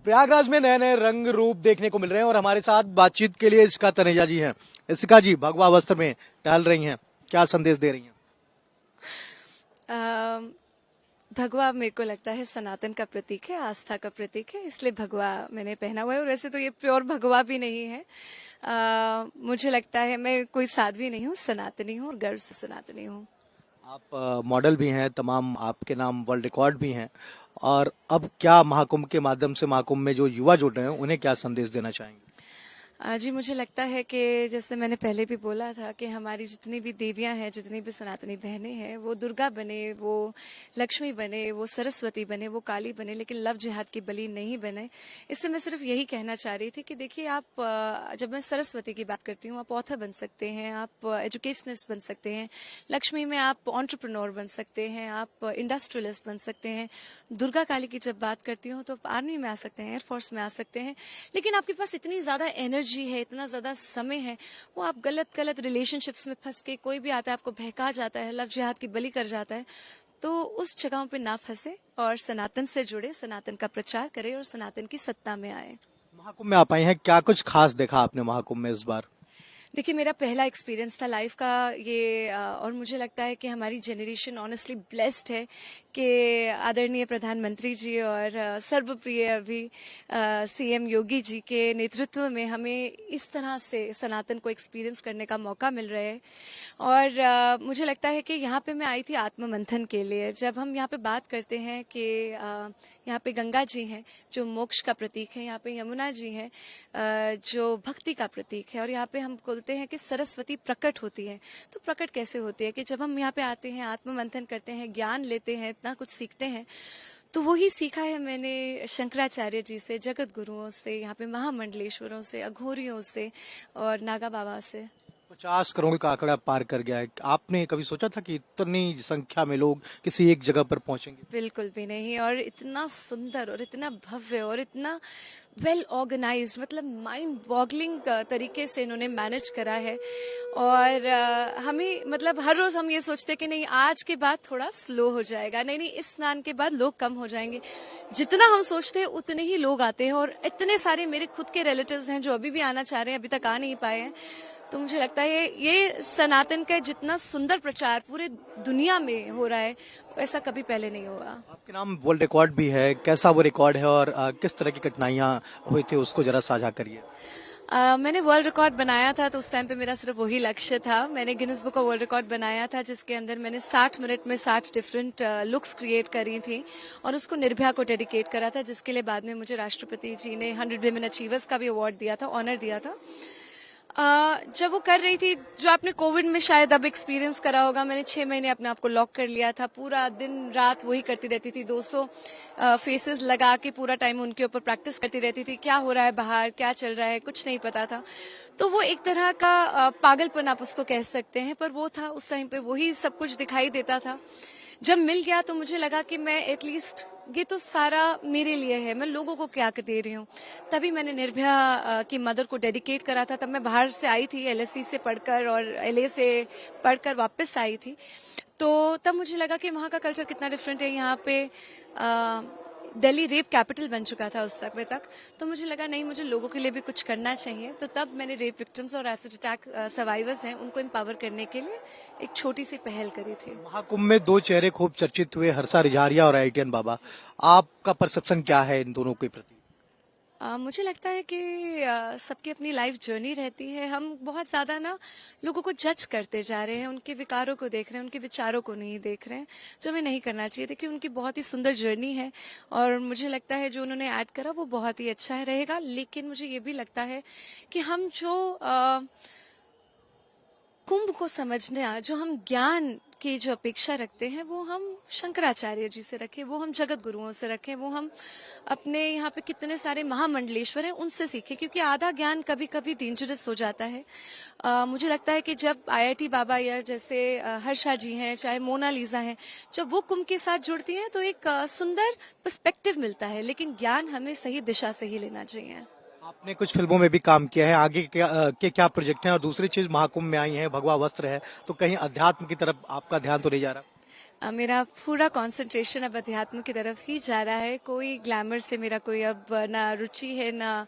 प्रयागराज में नए नए रंग रूप देखने को मिल रहे हैं और हमारे साथ बातचीत के लिए इसका तनेजा जी हैं। इसका जी भगवा वस्त्र में टहल रही हैं, क्या संदेश दे रही हैं? भगवा मेरे को लगता है सनातन का प्रतीक है, आस्था का प्रतीक है, इसलिए भगवा मैंने पहना हुआ है। और वैसे तो ये प्योर भगवा भी नहीं है। मुझे लगता है मैं कोई साध्वी नहीं हूँ, सनातनी हूँ और गर्व से सनातनी हूँ। आप मॉडल भी हैं, तमाम आपके नाम वर्ल्ड रिकॉर्ड भी हैं। और अब क्या महाकुंभ के माध्यम से महाकुंभ में जो युवा जुड़ रहे हैं उन्हें क्या संदेश देना चाहेंगे? जी मुझे लगता है कि जैसे मैंने पहले भी बोला था कि हमारी जितनी भी देवियां हैं, जितनी भी सनातनी बहनें हैं, वो दुर्गा बने, वो लक्ष्मी बने, वो सरस्वती बने, वो काली बने, लेकिन लव जिहाद की बलि नहीं बने। इससे मैं सिर्फ यही कहना चाह रही थी कि देखिए आप, जब मैं सरस्वती की बात करती हूँ, आप ऑथर बन सकते हैं, आप एजुकेशनिस्ट बन सकते हैं। लक्ष्मी में आप एंटरप्रेन्योर बन सकते हैं, आप इंडस्ट्रियलिस्ट बन सकते हैं। दुर्गा काली की जब बात करती हूँ तो आप आर्मी में आ सकते हैं, एयरफोर्स में आ सकते हैं। लेकिन आपके पास इतनी ज्यादा एनर्जी है, इतना ज्यादा समय है, वो आप गलत रिलेशनशिप्स में फंस के, कोई भी आता है आपको बहका जाता है, लव जिहाद की बलि कर जाता है। तो उस जगहों पे ना फंसे और सनातन से जुड़े, सनातन का प्रचार करें और सनातन की सत्ता में आए। महाकुंभ में आप आई हैं, क्या कुछ खास देखा आपने महाकुंभ में इस बार? देखिए मेरा पहला एक्सपीरियंस था लाइफ का ये, और मुझे लगता है कि हमारी जनरेशन ऑनेस्टली ब्लेस्ड है कि आदरणीय प्रधानमंत्री जी और सर्वप्रिय अभी सीएम योगी जी के नेतृत्व में हमें इस तरह से सनातन को एक्सपीरियंस करने का मौका मिल रहा है। और मुझे लगता है कि यहाँ पे मैं आई थी आत्ममंथन के लिए। जब हम यहाँ पे बात करते हैं कि यहाँ पे गंगा जी हैं जो मोक्ष का प्रतीक है, यहाँ पे यमुना जी हैं जो भक्ति का प्रतीक है, और यहाँ पे हम बोलते हैं कि सरस्वती प्रकट होती है। तो प्रकट कैसे होती है कि जब हम यहाँ पे आते हैं, आत्ममंथन करते हैं, ज्ञान लेते हैं, इतना कुछ सीखते हैं। तो वही सीखा है मैंने शंकराचार्य जी से, जगत गुरुओं से, यहाँ पे महामंडलेश्वरों से, अघोरियों से और नागा बाबा से। 50 करोड़ का आंकड़ा पार कर गया है। आपने कभी सोचा था कि इतनी संख्या में लोग किसी एक जगह पर पहुंचेंगे? बिल्कुल भी नहीं। और इतना सुंदर और इतना भव्य और इतना वेल ऑर्गेनाइज्ड, मतलब माइंड बॉगलिंग तरीके से इन्होंने मैनेज करा है। और हमें, मतलब हर रोज हम ये सोचते हैं कि नहीं आज के बाद थोड़ा स्लो हो जाएगा, नहीं नहीं इस स्नान के बाद लोग कम हो जाएंगे। जितना हम सोचते हैं उतने ही लोग आते हैं। और इतने सारे मेरे खुद के रिलेटिव्स हैं जो अभी भी आना चाह रहे हैं, अभी तक आ नहीं पाए हैं। तो मुझे लगता है ये सनातन का जितना सुंदर प्रचार पूरे दुनिया में हो रहा है, ऐसा कभी पहले नहीं हुआ। आपके नाम वर्ल्ड रिकॉर्ड भी है, कैसा वो रिकॉर्ड है और किस तरह की कठिनाइयां हुई थी उसको जरा साझा करिए। मैंने वर्ल्ड रिकॉर्ड बनाया था तो उस टाइम पे मेरा सिर्फ वही लक्ष्य था। मैंने Guinness book of world record बनाया था जिसके अंदर मैंने 60 मिनट में 60 डिफरेंट लुक्स क्रिएट करी थी और उसको निर्भया को डेडिकेट करा था, जिसके लिए बाद में मुझे राष्ट्रपति जी ने 100 विमेन अचीवर्स का भी अवार्ड दिया था, ऑनर दिया था। जब वो कर रही थी, जो आपने कोविड में शायद अब एक्सपीरियंस करा होगा, मैंने 6 महीने अपने आप को लॉक कर लिया था। पूरा दिन रात वही करती रहती थी, 200 फेसेस लगा के पूरा टाइम उनके ऊपर प्रैक्टिस करती रहती थी। क्या हो रहा है बाहर, क्या चल रहा है, कुछ नहीं पता था। तो वो एक तरह का पागलपन आप उसको कह सकते हैं, पर वो था उस टाइम पे, वही सब कुछ दिखाई देता था। जब मिल गया तो मुझे लगा कि मैं एटलीस्ट, ये तो सारा मेरे लिए है, मैं लोगों को क्या दे रही हूँ। तभी मैंने निर्भया की मदर को डेडिकेट करा था। तब मैं बाहर से आई थी, एलएससी से पढ़कर और एलए से पढ़कर वापस आई थी। तो तब मुझे लगा कि वहाँ का कल्चर कितना डिफरेंट है। यहाँ पे दिल्ली रेप कैपिटल बन चुका था उस समय तक। तो मुझे लगा नहीं, मुझे लोगों के लिए भी कुछ करना चाहिए। तो तब मैंने रेप विक्टिम्स और एसिड अटैक सर्वाइवर्स हैं उनको एम्पावर करने के लिए एक छोटी सी पहल करी थी। महाकुंभ में दो चेहरे खूब चर्चित हुए, हर्षा रिजारिया और आईटीएन बाबा। आपका परसेप्शन क्या है इन दोनों के प्रति? मुझे लगता है कि सबकी अपनी लाइफ जर्नी रहती है। हम बहुत ज्यादा ना लोगों को जज करते जा रहे हैं, उनके विकारों को देख रहे हैं, उनके विचारों को नहीं देख रहे हैं, जो हमें नहीं करना चाहिए। देखिए उनकी बहुत ही सुंदर जर्नी है और मुझे लगता है जो उन्होंने ऐड करा वो बहुत ही अच्छा रहेगा। लेकिन मुझे ये भी लगता है कि हम जो कुंभ को समझने, जो हम ज्ञान की जो अपेक्षा रखते हैं, वो हम शंकराचार्य जी से रखें, वो हम जगत गुरुओं से रखें, वो हम अपने यहाँ पे कितने सारे महामंडलेश्वर हैं उनसे सीखें। क्योंकि आधा ज्ञान कभी कभी डेंजरस हो जाता है। मुझे लगता है कि जब आईआईटी बाबा या जैसे हर्षा जी हैं, चाहे मोनालिसा हैं, जब वो कुंभ के साथ जुड़ती हैं तो एक सुंदर पर्सपेक्टिव मिलता है। लेकिन ज्ञान हमें सही दिशा से ही लेना चाहिए। आपने कुछ फिल्मों में भी काम किया है, आगे क्या प्रोजेक्ट हैं? और दूसरी चीज, महाकुंभ में आई है, भगवा वस्त्र है, तो कहीं अध्यात्म की तरफ आपका ध्यान तो नहीं जा रहा? मेरा पूरा कंसंट्रेशन अब अध्यात्म की तरफ ही जा रहा है। कोई ग्लैमर से मेरा कोई अब ना रुचि है, ना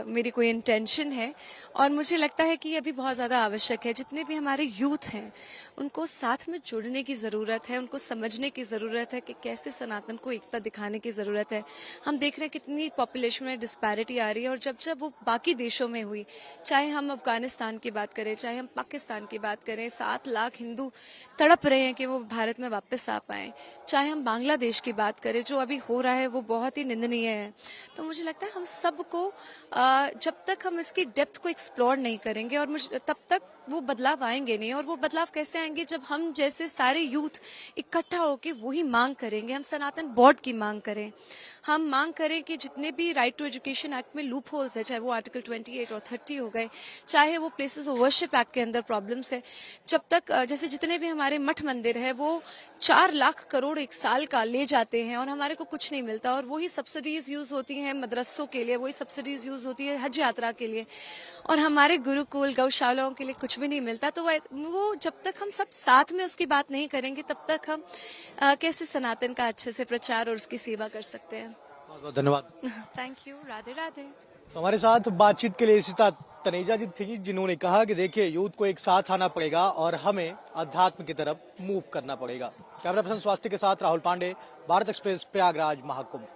मेरी कोई इंटेंशन है। और मुझे लगता है कि ये अभी बहुत ज़्यादा आवश्यक है। जितने भी हमारे यूथ हैं उनको साथ में जुड़ने की ज़रूरत है, उनको समझने की ज़रूरत है कि कैसे सनातन को एकता दिखाने की ज़रूरत है। हम देख रहे हैं कितनी पॉपुलेशन में डिस्पैरिटी आ रही है, और जब जब वो बाकी देशों में हुई, चाहे हम अफगानिस्तान की बात करें, चाहे हम पाकिस्तान की बात करें, 7 लाख हिंदू तड़प रहे हैं कि वो भारत में वापस आ पाए, चाहे हम बांग्लादेश की बात करें, जो अभी हो रहा है वो बहुत ही निंदनीय है। तो मुझे लगता है हम सबको जब तक हम इसकी डेप्थ को एक्सप्लोर नहीं करेंगे, और तब तक वो बदलाव आएंगे नहीं। और वो बदलाव कैसे आएंगे? जब हम जैसे सारे यूथ इकट्ठा होकर वही मांग करेंगे, हम सनातन बोर्ड की मांग करें, हम मांग करें कि जितने भी राइट टू एजुकेशन एक्ट में लूप होल्स है, चाहे वो आर्टिकल 28 और 30 हो गए, चाहे वो प्लेसेस ऑफ वर्शिप एक्ट के अंदर प्रॉब्लम्स है, जब तक जैसे जितने भी हमारे मठ मंदिर है वो 4 लाख करोड़ एक साल का ले जाते हैं और हमारे को कुछ नहीं मिलता, और वही सब्सिडीज यूज होती हैं मदरसों के लिए, वही सब्सिडीज यूज होती है हज यात्रा के लिए, और हमारे गुरुकुल गौशालाओं के लिए कुछ भी नहीं मिलता। तो वो जब तक हम सब साथ में उसकी बात नहीं करेंगे, तब तक हम कैसे सनातन का अच्छे से प्रचार और उसकी सेवा कर सकते हैं। बहुत बहुत धन्यवाद। Thank you. राधे राधे। तो हमारे साथ बातचीत के लिए सीता तनेजा जी थी, जिन्होंने कहा कि देखिए यूथ को एक साथ आना पड़ेगा और हमें अध्यात्म की तरफ मूव करना पड़ेगा। कैमरा पर्सन स्वास्थ्य के साथ राहुल पांडे, भारत एक्सप्रेस, प्रयागराज महाकुंभ।